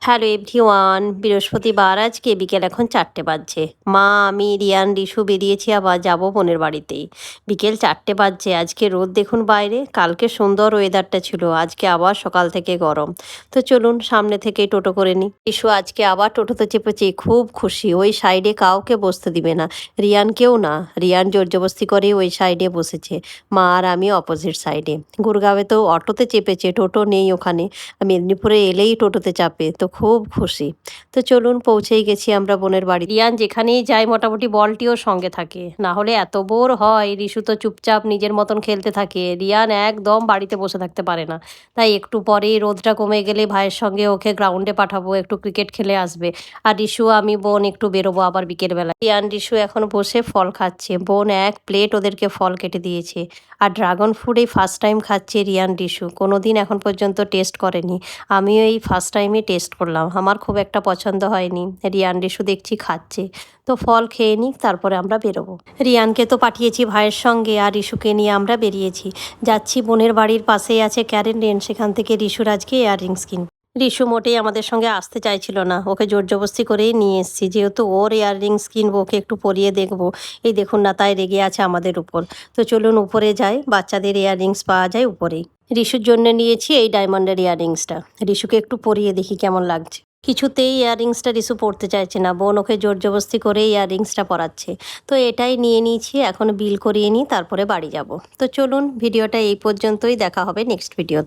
Hello everyone, বৃহস্পতিবার আজকে বিকেল এখন 4টে বাজছে। মা, আমি, রিয়ান, রিশু বেরিয়েছি আবার যাবো বোনের বাড়িতেই। বিকেল 4টে বাজছে, আজকে রোদ দেখুন বাইরে। কালকে সুন্দর ওয়েদারটা ছিল, আজকে আবার সকাল থেকে গরম। তো চলুন সামনে থেকেই টোটো করে নিই। রিশু আজকে আবার টোটোতে চেপেছে, খুব খুশি। ওই সাইডে কাউকে বসতে দিবে না, রিয়ানকেও না। রিয়ান জোরজবস্তি করে ওই সাইডে বসেছে, মা আর আমি অপোজিট সাইডে। গুরগাঁওয়ে তো অটোতে চেপেছে, টোটো নেই ওখানে। মেদিনীপুরে এলেই টোটোতে চাপে, তো খুব খুশি। তো চলুন পৌঁছেই গেছি আমরা বোনের বাড়ি। রিয়ান যেখানেই যায় মোটামুটি বলটিও সঙ্গে থাকে, না হলে এত বোর হয়। রিশু তো চুপচাপ নিজের মতন খেলতে থাকে, রিয়ান একদম বাড়িতে বসে থাকতে পারে না। তাই একটু পরেই রোদটা কমে গেলে ভাইয়ের সঙ্গে ওকে গ্রাউন্ডে পাঠাবো, একটু ক্রিকেট খেলে আসবে। আর রিশু, আমি, বোন একটু বেরোবো আবার বিকেলবেলা। রিয়ান রিশু এখন বসে ফল খাচ্ছে, বোন এক প্লেট ওদেরকে ফল কেটে দিয়েছে। আর ড্রাগন ফ্রুট এই ফার্স্ট টাইম খাচ্ছে রিয়ান রিশু, কোনো দিন এখন পর্যন্ত টেস্ট করেনি। আমিও এই ফার্স্ট টাইমই টেস্ট করলাম, আমার খুব একটা পছন্দ হয়নি। রিয়ান রিশু দেখছি খাচ্ছে, তো ফল খেয়ে নিক তারপরে আমরা বেরোবো। রিয়ানকে তো পাঠিয়েছি ভাইয়ের সঙ্গে, আর রিশুকে নিয়ে আমরা বেরিয়েছি। যাচ্ছি বোনের বাড়ির পাশেই আছে ক্যারেন, সেখান থেকে রিশুর আজকে ইয়াররিংস কিনবো। রিশু মোটেই আমাদের সঙ্গে আসতে চাইছিল না, ওকে জোরজবস্তি করেই নিয়ে এসেছি, যেহেতু ওর ইয়াররিংস কিনবো, ওকে একটু পরিয়ে দেখবো। এই দেখুন না, তাই রেগে আছে আমাদের উপর। তো চলুন উপরে যাই, বাচ্চাদের ইয়াররিংস পাওয়া যায় উপরেই। রিশুর জন্য নিয়েছি এই ডায়মন্ডের ইয়াররিংসটা, রিশুকে একটু পরিয়ে দেখি কেমন লাগছে। কিছুতেই ইয়াররিংসটা রিশু পরতে চাইছে না, বোন ওকে জোরজবস্তি করে ইয়াররিংসটা পরাচ্ছে। তো এটাই নিয়ে নিয়েছি, এখন বিল করিয়ে নিই তারপরে বাড়ি যাব। তো চলুন ভিডিওটা এই পর্যন্তই, দেখা হবে নেক্সট ভিডিও।